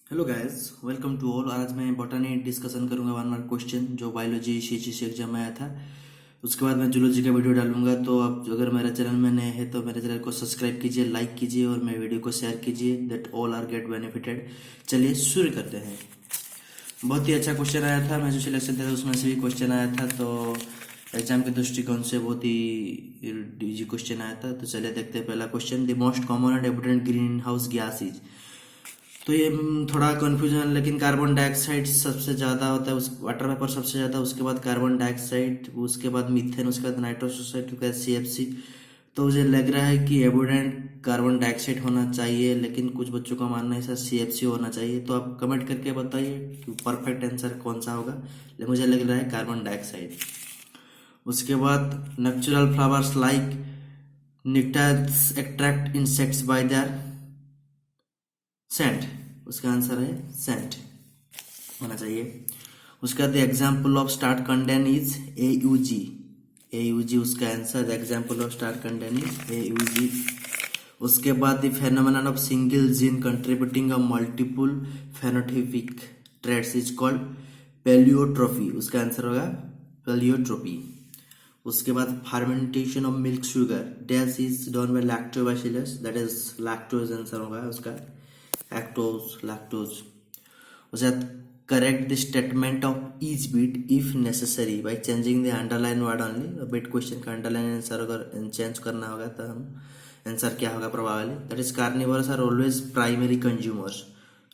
Hello guys, welcome to all. आज मैं botany discussion करूंगा वन मार्क क्वेश्चन जो बायोलॉजी सीजीसी एग्जाम में आया था। उसके बाद मैं जूलॉजी का वीडियो डालूंगा। तो आप अगर मेरे चैनल में नए हैं तो मेरे चैनल को सब्सक्राइब कीजिए, लाइक कीजिए और मेरे वीडियो को शेयर कीजिए, that all are get benefited. चलिए शुरू करते हैं। बहुत ही अच्छा क्वेश्चन आया था, मैं जो सिलेक्शन था उसमें से भी क्वेश्चन आया था, तो एग्जाम के दृष्टिकोण से बहुत ही इजी क्वेश्चन आया था। तो चलिए देखते हैं पहला question. The most common and abundant green house gas is. तो ये थोड़ा कन्फ्यूजन है, लेकिन कार्बन डाइऑक्साइड सबसे ज़्यादा होता है, उस वाटर वेपर सबसे ज़्यादा, उसके बाद कार्बन डाइऑक्साइड, उसके बाद मीथेन, उसके बाद नाइट्रस ऑक्साइड, उसके बाद सीएफसी। तो मुझे लग रहा है कि एबोडेंट कार्बन डाइऑक्साइड होना चाहिए, लेकिन कुछ बच्चों का मानना है सर सीएफसी होना चाहिए। तो आप कमेंट करके बताइए कि परफेक्ट आंसर कौन सा होगा। लेकिन मुझे लग रहा है कार्बन डाइऑक्साइड। उसके बाद natural flowers like nectars attract insects by their scent. उसका आंसर है सेंट होना चाहिए। उसका the example of start codon is you U. A you G उसका answer, the example of start codon is you U. G बाद the phenomenon of single gene contributing a multiple phenotypic traits is called pleiotropy. उसका answer होगा pleiotropy. उसके बाद fermentation of milk sugar dash is done by lactobacillus, that is lactose answer होगा उसका, lactose. उसके बाद correct the statement of each bit if necessary by changing the underline word only. Bit question का underline answer अगर change करना होगा तो हम आंसर क्या होगा probably, that is carnivorous are always primary consumers.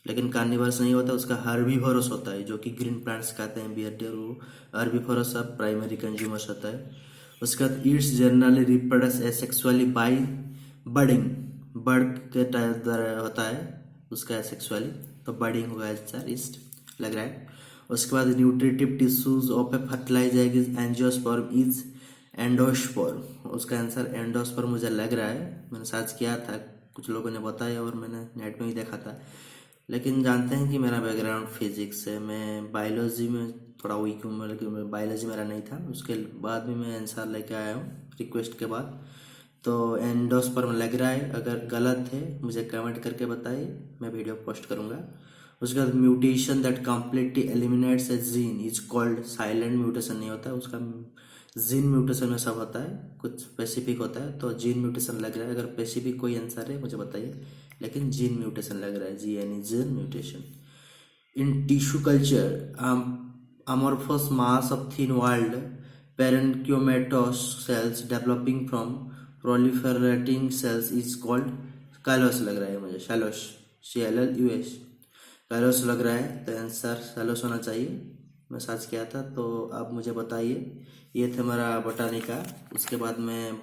लेकिन कार्निवरस नहीं होता, उसका हर्बीवोरस होता है, जो कि ग्रीन प्लांट्स खाते हैं, बियरडेर, वो हर्बीवोरस सब प्राइमरी कंज्यूमर्स होता है। उसके बाद it's generally reproduce asexually by budding, bud के द्वारा होता है उसका एसेक्सुअली, तो बर्डिंग होगा आंसर ईस्ट लग रहा है। उसके बाद nutritive tissues of A fertilize egg is angiosperm is endosperm. उसका आंसर एंडोस्पर्म मुझे लग रहा है, मैंने सर्च किया था, कुछ लोगों ने बताया और मैंने नेट में भी देखा था। लेकिन जानते हैं कि मेरा बैकग्राउंड फिजिक्स है, मैं बायोलॉजी में थोड़ा वीक हूँ, लेकिन बायोलॉजी मेरा नहीं था। उसके बाद भी मैं आंसर लेके आया हूँ रिक्वेस्ट के बाद। तो एंडोस्पर्म लग रहा है, अगर गलत है मुझे कमेंट करके बताइए, मैं वीडियो पोस्ट करूँगा। उसके बाद mutation that completely eliminates A gene is called, silent mutation नहीं होता उसका, जीन म्यूटेशन में सब होता है, कुछ स्पेसिफिक होता है, तो जीन म्यूटेशन लग रहा है। अगर स्पेसिफिक कोई आंसर है मुझे बताइए, लेकिन जीन म्यूटेशन लग रहा है, जी यानी gene mutation. In tissue culture amorphous mass of thin walled parenchymatous cells developing from proliferating cells is called कालोस लग रहा है मुझे, शैलोस, CLLUS, कालोस लग रहा है, तो आंसर शैलोस होना चाहिए। मैं सर्च किया था, तो आप मुझे बताइए। ये था मेरा बॉटनी का। उसके बाद मैं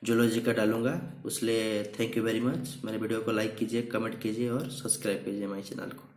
जूलॉजी का डालूंगा। उसलिए थैंक यू वेरी मच। मेरे वीडियो को लाइक कीजिए, कमेंट कीजिए और सब्सक्राइब कीजिए माय चैनल को।